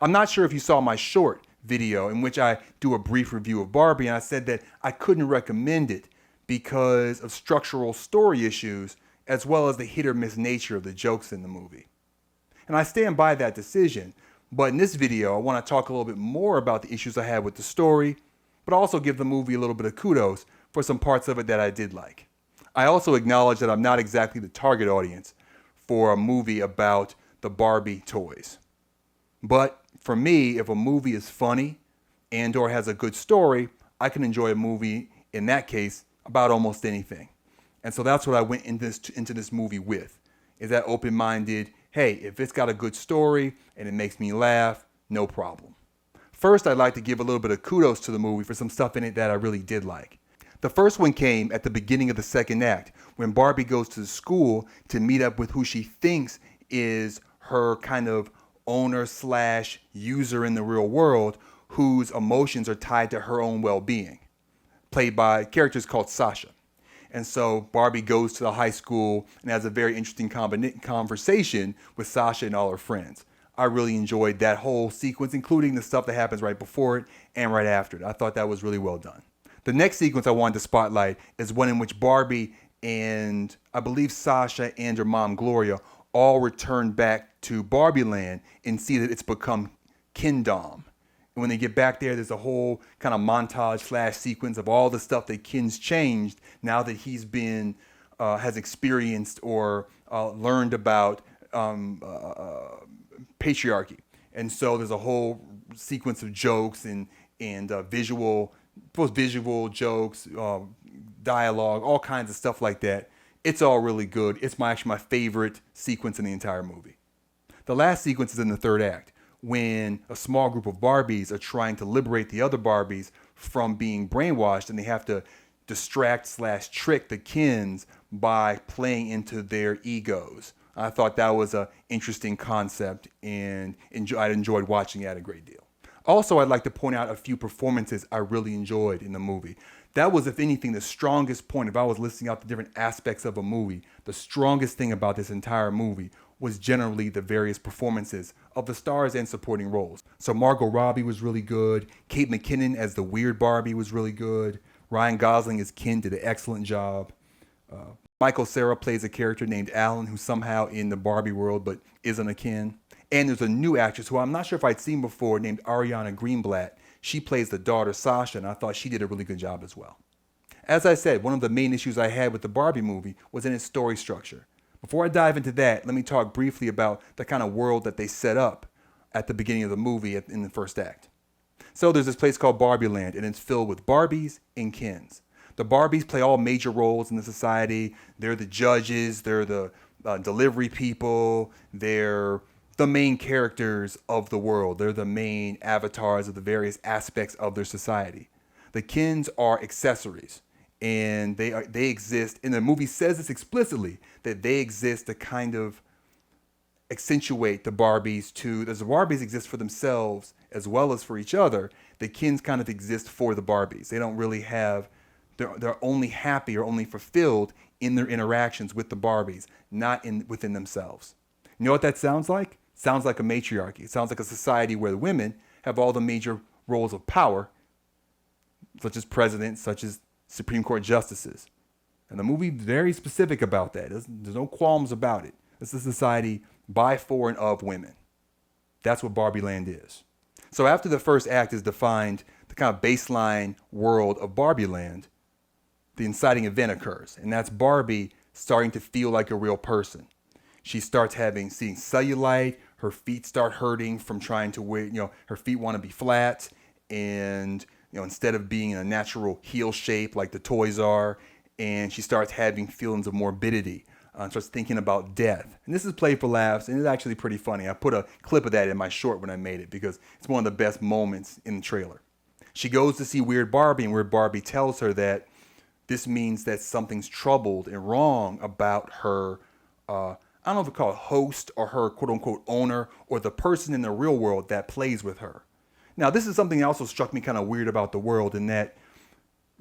I'm not sure if you saw my short video in which I do a brief review of Barbie, and I said that I couldn't recommend it because of structural story issues as well as the hit or miss nature of the jokes in the movie. And I stand by that decision, but in this video I want to talk a little bit more about the issues I had with the story, but also give the movie a little bit of kudos for some parts of it that I did like. I also acknowledge that I'm not exactly the target audience for a movie about the Barbie toys. But for me, if a movie is funny and or has a good story, I can enjoy a movie, in that case, about almost anything. And so that's what I went into this movie with, is that open-minded, hey, if it's got a good story and it makes me laugh, no problem. First, I'd like to give a little bit of kudos to the movie for some stuff in it that I really did like. The first one came at the beginning of the second act, when Barbie goes to the school to meet up with who she thinks is her kind of owner/user in the real world, whose emotions are tied to her own well-being, played by characters called Sasha. And so Barbie goes to the high school and has a very interesting conversation with Sasha and all her friends. I really enjoyed that whole sequence, including the stuff that happens right before it and right after it. I thought that was really well done. The next sequence I wanted to spotlight is one in which Barbie and I believe Sasha and her mom Gloria all return back to Barbieland and see that it's become Kendom. And when they get back there, there's a whole kind of montage / sequence of all the stuff that Ken's changed now that he's been, has experienced or learned about patriarchy. And so there's a whole sequence of jokes and visual jokes, dialogue, all kinds of stuff like that. It's all really good. It's actually my favorite sequence in the entire movie. The last sequence is in the third act, when a small group of Barbies are trying to liberate the other Barbies from being brainwashed, and they have to distract/trick the Kens by playing into their egos. I thought that was an interesting concept, and I enjoyed watching it a great deal. Also, I'd like to point out a few performances I really enjoyed in the movie. That was, if anything, the strongest point. If I was listing out the different aspects of a movie, the strongest thing about this entire movie was generally the various performances of the stars and supporting roles. So Margot Robbie was really good. Kate McKinnon as the weird Barbie was really good. Ryan Gosling as Ken did an excellent job. Michael Cera plays a character named Alan, who's somehow in the Barbie world but isn't a Ken. And there's a new actress who I'm not sure if I'd seen before named Ariana Greenblatt. She plays the daughter Sasha, and I thought she did a really good job as well. As I said, one of the main issues I had with the Barbie movie was in its story structure. Before I dive into that, let me talk briefly about the kind of world that they set up at the beginning of the movie in the first act. So there's this place called Barbieland, and it's filled with Barbies and Kens. The Barbies play all major roles in the society. They're the judges, they're the delivery people, they're the main characters of the world. They're the main avatars of the various aspects of their society. The Kens are accessories, and they exist, and the movie says this explicitly, that they exist to kind of accentuate the Barbies as the Barbies exist for themselves as well as for each other, the Kens kind of exist for the Barbies. They don't really have, they're only happy or only fulfilled in their interactions with the Barbies, not within themselves. You know what that sounds like? Sounds like a matriarchy. It sounds like a society where the women have all the major roles of power, such as presidents, such as Supreme Court justices. And the movie is very specific about that. There's no qualms about it. It's a society by, for, and of women. That's what Barbieland is. So after the first act is defined, the kind of baseline world of Barbieland, the inciting event occurs. And that's Barbie starting to feel like a real person. She starts seeing cellulite. Her feet start hurting from trying to wear, her feet want to be flat. And, instead of being in a natural heel shape like the toys are, and she starts having feelings of morbidity. Starts thinking about death. And this is played for laughs, and it's actually pretty funny. I put a clip of that in my short when I made it because it's one of the best moments in the trailer. She goes to see Weird Barbie, and Weird Barbie tells her that this means that something's troubled and wrong about her, I don't know if we call it host or her quote-unquote owner or the person in the real world that plays with her. Now, this is something that also struck me kind of weird about the world, in that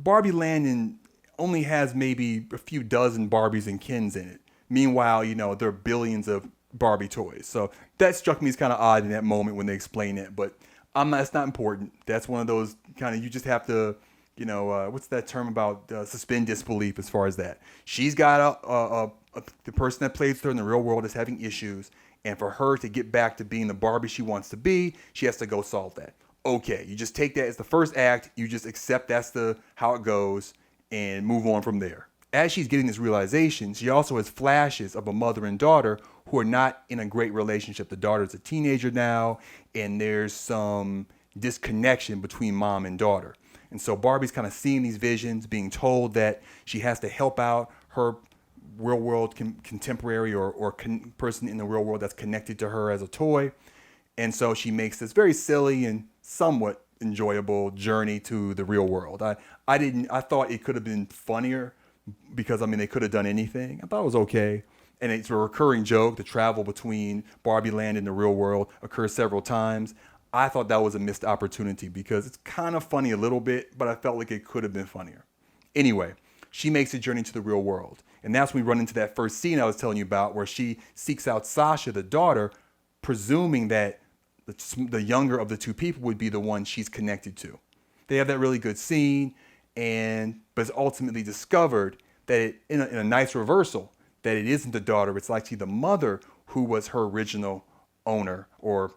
Barbieland only has maybe a few dozen Barbies and Kens in it. Meanwhile, there are billions of Barbie toys. So that struck me as kind of odd in that moment when they explained it, but that's not important. That's one of those kind of, you just have to, what's that term about suspend disbelief as far as that. She's got the person that plays her in the real world is having issues, and for her to get back to being the Barbie she wants to be, she has to go solve that. Okay, you just take that as the first act, you just accept that's how it goes, and move on from there. As she's getting this realization, she also has flashes of a mother and daughter who are not in a great relationship. The daughter's a teenager now, and there's some disconnection between mom and daughter. And so Barbie's kind of seeing these visions, being told that she has to help out her real world contemporary or person in the real world that's connected to her as a toy. And so she makes this very silly and somewhat enjoyable journey to the real world. I thought it could have been funnier because, they could have done anything. I thought it was okay. And it's a recurring joke. The travel between Barbieland and the real world occurs several times. I thought that was a missed opportunity because it's kind of funny a little bit, but I felt like it could have been funnier. Anyway, she makes a journey to the real world. And that's when we run into that first scene I was telling you about where she seeks out Sasha, the daughter, presuming that the younger of the two people would be the one she's connected to. They have that really good scene, but it's ultimately discovered that in a nice reversal, that it isn't the daughter, it's actually the mother who was her original owner or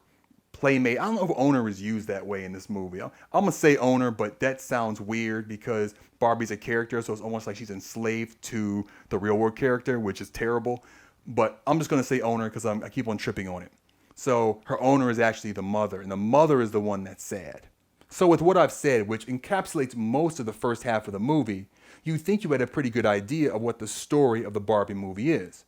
playmate. I don't know if owner is used that way in this movie. I'm going to say owner, but that sounds weird because Barbie's a character, so it's almost like she's enslaved to the real world character, which is terrible. But I'm just going to say owner because I keep on tripping on it. So her owner is actually the mother, and the mother is the one that's sad. So with what I've said, which encapsulates most of the first half of the movie, you think you had a pretty good idea of what the story of the Barbie movie is.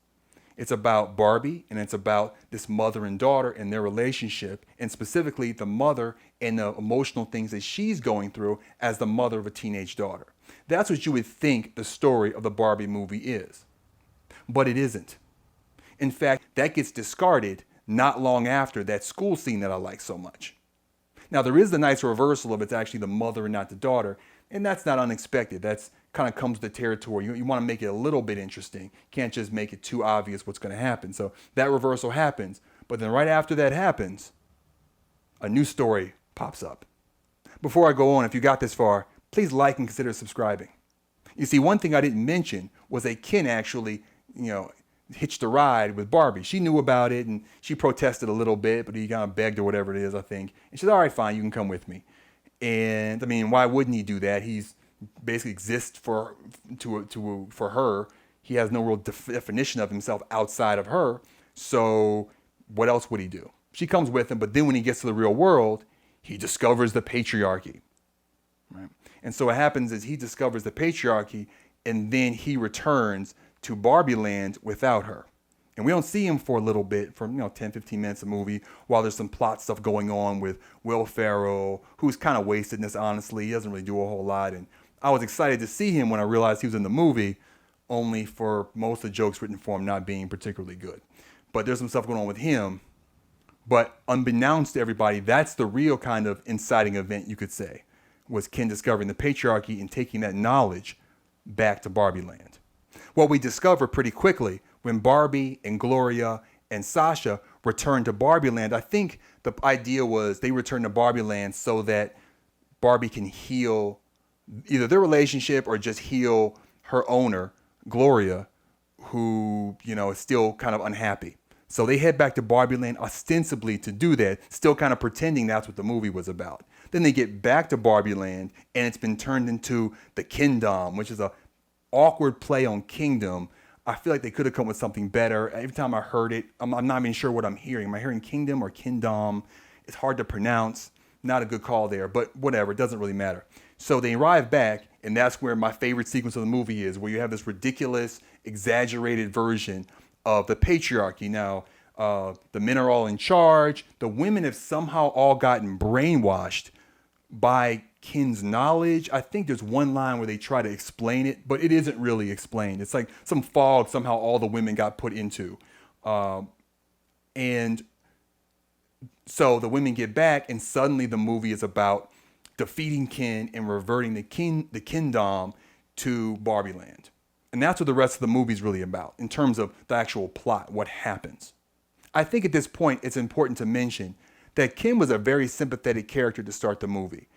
It's about Barbie, and it's about this mother and daughter and their relationship, and specifically the mother and the emotional things that she's going through as the mother of a teenage daughter. That's what you would think the story of the Barbie movie is. But it isn't. In fact, that gets discarded not long after that school scene that I like so much. Now, there is the nice reversal of it's actually the mother and not the daughter, and that's not unexpected. That's kind of comes with the territory. You want to make it a little bit interesting. You can't just make it too obvious what's going to happen. So that reversal happens, but then right after that happens, a new story pops up. Before I go on, if you got this far, please like and consider subscribing. You see, one thing I didn't mention was that Ken actually, hitched a ride with Barbie. She knew about it and she protested a little bit, but he kind of begged or whatever it is, I think. And she said, all right, fine, you can come with me. And why wouldn't he do that? He's basically exists for her. He has no real definition of himself outside of her. So what else would he do? She comes with him, but then when he gets to the real world, he discovers the patriarchy. Right? And so what happens is he discovers the patriarchy, and then he returns to Barbieland without her. And we don't see him for a little bit, for 10, 15 minutes of movie, while there's some plot stuff going on with Will Ferrell, who's kind of wasted in this, honestly. He doesn't really do a whole lot. And I was excited to see him when I realized he was in the movie, only for most of the jokes written for him not being particularly good. But there's some stuff going on with him. But unbeknownst to everybody, that's the real kind of inciting event, you could say, was Ken discovering the patriarchy and taking that knowledge back to Barbieland. What we discover pretty quickly when Barbie and Gloria and Sasha return to Barbieland, I think the idea was they return to Barbieland so that Barbie can heal either their relationship or just heal her owner, Gloria, who, is still kind of unhappy. So they head back to Barbieland ostensibly to do that, still kind of pretending that's what the movie was about. Then they get back to Barbieland and it's been turned into the Kingdom, which is a awkward play on kingdom. I feel like they could have come with something better. Every time I heard it, I'm not even sure what I'm hearing. Am I hearing kingdom or kingdom? It's hard to pronounce. Not a good call there, but whatever. It doesn't really matter. So they arrive back, and that's where my favorite sequence of the movie is, where you have this ridiculous, exaggerated version of the patriarchy. Now, the men are all in charge. The women have somehow all gotten brainwashed by Ken's knowledge. I think there's one line where they try to explain it, but it isn't really explained. It's like some fog somehow all the women got put into. And so the women get back, and suddenly the movie is about defeating Ken and reverting the kingdom to Barbieland. And that's what the rest of the movie is really about in terms of the actual plot, what happens. I think at this point it's important to mention that Ken was a very sympathetic character to start the movie.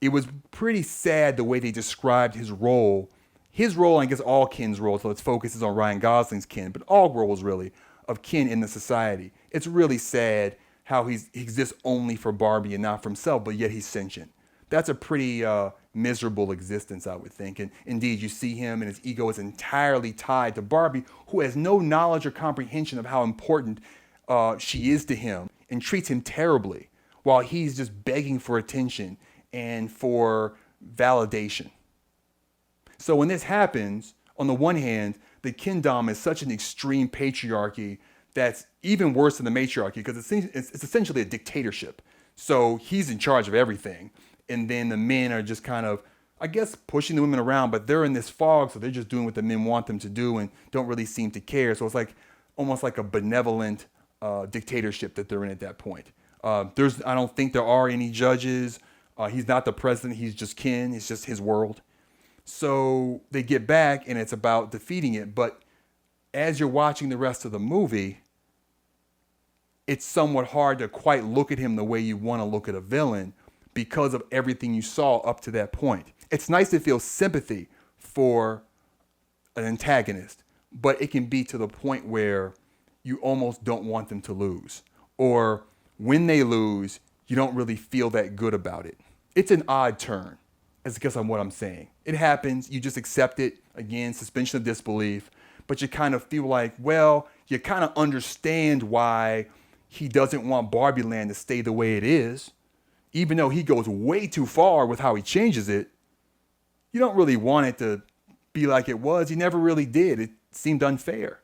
It was pretty sad the way they described his role. His role, I guess all Ken's roles, so let's focus on Ryan Gosling's Ken, but all roles really of Ken in the society. It's really sad how he exists only for Barbie and not for himself, but yet he's sentient. That's a pretty miserable existence, I would think. And indeed, you see him and his ego is entirely tied to Barbie, who has no knowledge or comprehension of how important she is to him and treats him terribly while he's just begging for attention and for validation. So when this happens, on the one hand, the Kendom is such an extreme patriarchy that's even worse than the matriarchy because it's essentially a dictatorship. So he's in charge of everything. And then the men are just kind of, I guess, pushing the women around, but they're in this fog, so they're just doing what the men want them to do and don't really seem to care. So it's like almost like a benevolent dictatorship that they're in at that point. I don't think there are any judges. He's not the president. He's just Ken. It's just his world. So they get back, and it's about defeating it. But as you're watching the rest of the movie, it's somewhat hard to quite look at him the way you want to look at a villain because of everything you saw up to that point. It's nice to feel sympathy for an antagonist, but it can be to the point where you almost don't want them to lose. Or when they lose, you don't really feel that good about it. It's an odd turn, as I guess on what I'm saying. It happens, you just accept it, again, suspension of disbelief, but you kind of feel like, well, you kind of understand why he doesn't want Barbieland to stay the way it is. Even though he goes way too far with how he changes it, you don't really want it to be like it was. He never really did. It seemed unfair.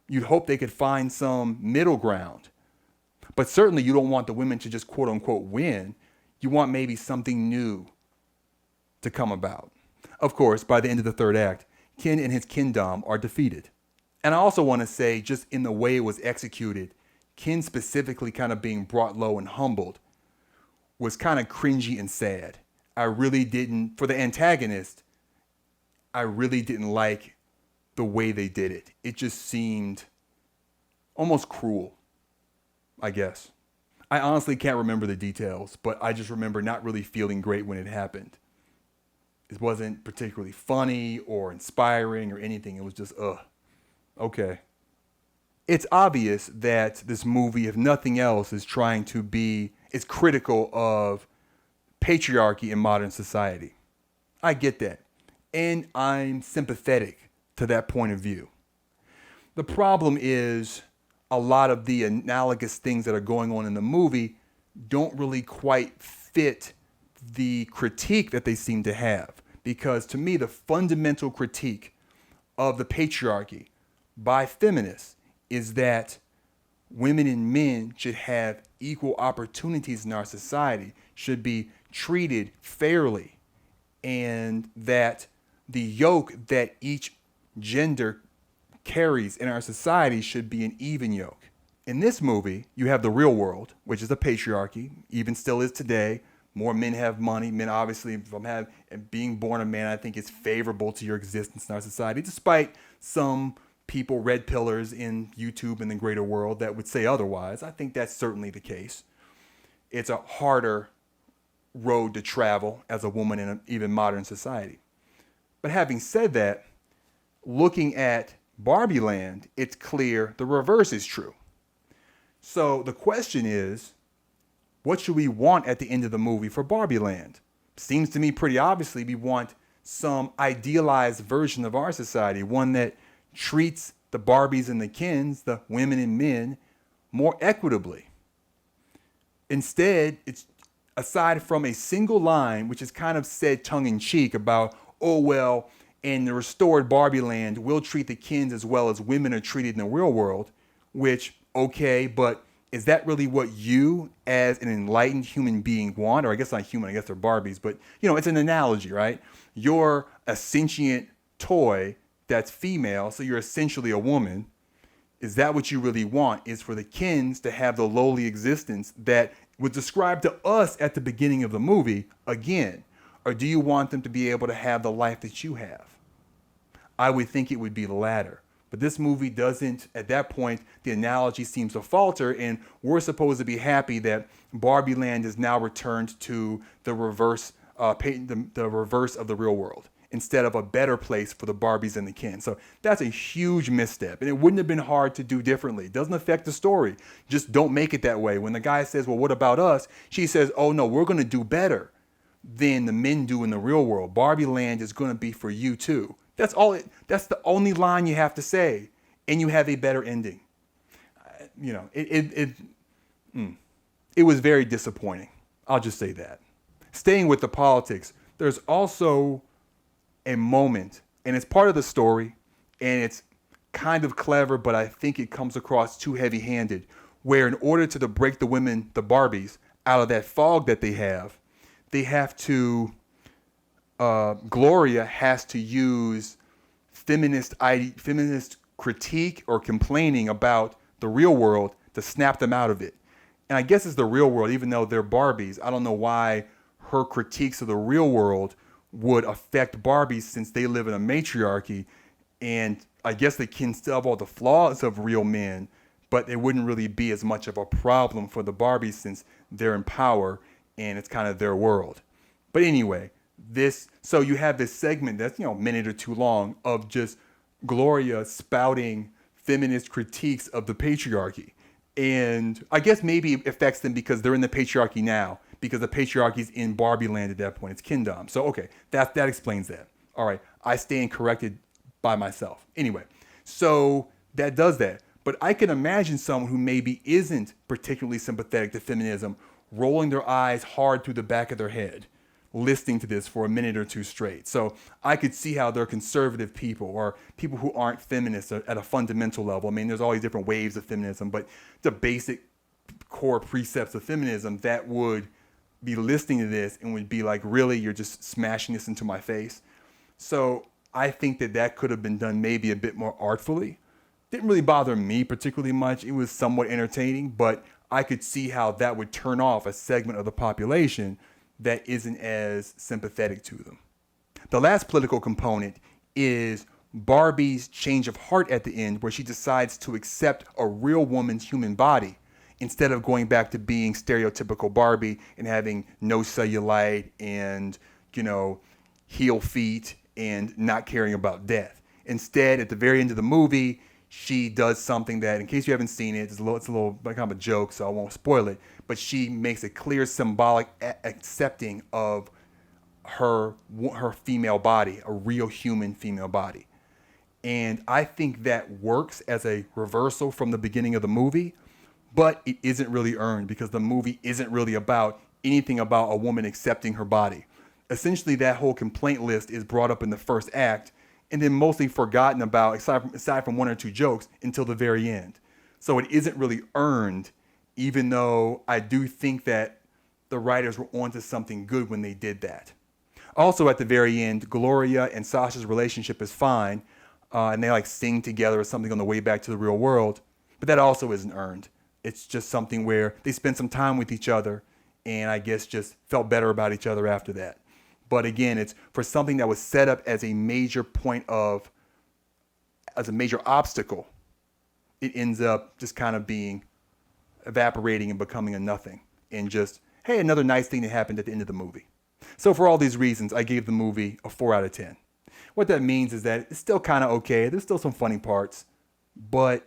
You'd hope they could find some middle ground. But certainly you don't want the women to just quote unquote win. You want maybe something new to come about. Of course, by the end of the third act, Ken and his Kendom are defeated. And I also want to say, just in the way it was executed, Ken specifically kind of being brought low and humbled was kind of cringy and sad. I really didn't, for the antagonist, I really didn't like the way they did it. It just seemed almost cruel, I guess. I honestly can't remember the details, but I just remember not really feeling great when it happened. It wasn't particularly funny or inspiring or anything. It was just, okay. It's obvious that this movie, if nothing else, is critical of patriarchy in modern society. I get that. And I'm sympathetic to that point of view. The problem is a lot of the analogous things that are going on in the movie don't really quite fit the critique that they seem to have. Because to me, the fundamental critique of the patriarchy by feminists is that women and men should have equal opportunities in our society, should be treated fairly, and that the yoke that each gender carries in our society should be an even yoke. In this movie, you have the real world, which is the patriarchy, even still is today. More men have money. Men, obviously, being born a man, I think is favorable to your existence in our society, despite some people, red pillars in YouTube and the greater world, that would say otherwise. I think that's certainly the case. It's a harder road to travel as a woman in even modern society. But having said that, looking at Barbieland, it's clear the reverse is true. So the question is, what should we want at the end of the movie for Barbieland? Seems to me pretty obviously we want some idealized version of our society, one that treats the Barbies and the Kens, the women and men, more equitably. Instead, it's aside from a single line, which is kind of said tongue-in-cheek about, oh, well, in the restored Barbieland, we'll treat the Kens as well as women are treated in the real world, which, okay, but is that really what you as an enlightened human being want? Or I guess not human, I guess they're Barbies, but it's an analogy, right? You're a sentient toy that's female, so you're essentially a woman. Is that what you really want? Is for the Kens to have the lowly existence that was described to us at the beginning of the movie again? Or do you want them to be able to have the life that you have? I would think it would be the latter. But this movie doesn't, at that point, the analogy seems to falter, and we're supposed to be happy that Barbieland is now returned to the reverse, the reverse of the real world, instead of a better place for the Barbies and the Ken. So that's a huge misstep, and it wouldn't have been hard to do differently. It doesn't affect the story. Just don't make it that way. When the guy says, well, what about us? She says, oh no, we're going to do better than the men do in the real world. Barbieland is going to be for you too. That's all. That's the only line you have to say, and you have a better ending. It was very disappointing. I'll just say that. Staying with the politics, there's also a moment, and it's part of the story, and it's kind of clever, but I think it comes across too heavy-handed, where in order to break the women, the Barbies, out of that fog that they have to, Gloria has to use feminist critique or complaining about the real world to snap them out of it. And I guess it's the real world, even though they're Barbies. I don't know why her critiques of the real world would affect Barbies, since they live in a matriarchy. And I guess they can still have all the flaws of real men, but it wouldn't really be as much of a problem for the Barbies since they're in power and it's kind of their world. But anyway, so you have this segment that's, a minute or two long of just Gloria spouting feminist critiques of the patriarchy. And I guess maybe it affects them because they're in the patriarchy now, because the patriarchy's in Barbieland at that point. It's Kingdom. So, okay, that explains that. All right, I stand corrected by myself. Anyway, so that does that. But I can imagine someone who maybe isn't particularly sympathetic to feminism rolling their eyes hard through the back of their head, listening to this for a minute or two straight. So I could see how they're conservative people or people who aren't feminists at a fundamental level. I mean, there's all these different waves of feminism, but the basic core precepts of feminism that would be listening to this and would be like, really, you're just smashing this into my face? So I think that could have been done maybe a bit more artfully. Didn't really bother me particularly much. It was somewhat entertaining, but I could see how that would turn off a segment of the population that isn't as sympathetic to them. The last political component is Barbie's change of heart at the end, where she decides to accept a real woman's human body instead of going back to being stereotypical Barbie and having no cellulite and, heel feet and not caring about death. Instead, at the very end of the movie, she does something that, in case you haven't seen it, it's a little kind of a joke, so I won't spoil it, but she makes a clear symbolic accepting of her female body, a real human female body. And I think that works as a reversal from the beginning of the movie, but it isn't really earned because the movie isn't really about anything about a woman accepting her body. Essentially, that whole complaint list is brought up in the first act and then mostly forgotten about, aside from one or two jokes, until the very end. So it isn't really earned, even though I do think that the writers were onto something good when they did that. Also, at the very end, Gloria and Sasha's relationship is fine, and they sing together or something on the way back to the real world, but that also isn't earned. It's just something where they spent some time with each other and I guess just felt better about each other after that. But again, it's for something that was set up as a major as a major obstacle. It ends up just kind of being evaporating and becoming a nothing. And just, hey, another nice thing that happened at the end of the movie. So for all these reasons, I gave the movie a 4 out of 10. What that means is that it's still kind of okay. There's still some funny parts, but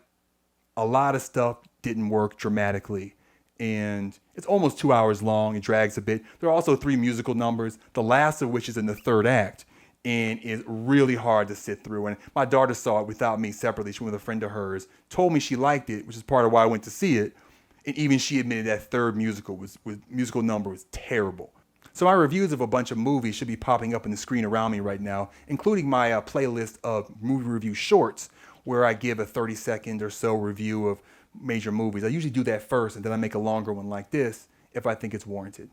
a lot of stuff didn't work dramatically. And it's almost 2 hours long. It drags a bit. There are also 3 musical numbers, the last of which is in the third act and is really hard to sit through. And my daughter saw it without me separately. She went with a friend of hers, told me she liked it, which is part of why I went to see it. And even she admitted that third musical number was terrible. So my reviews of a bunch of movies should be popping up on the screen around me right now, including my playlist of movie review shorts, where I give a 30-second or so review of major movies. I usually do that first, and then I make a longer one like this if I think it's warranted.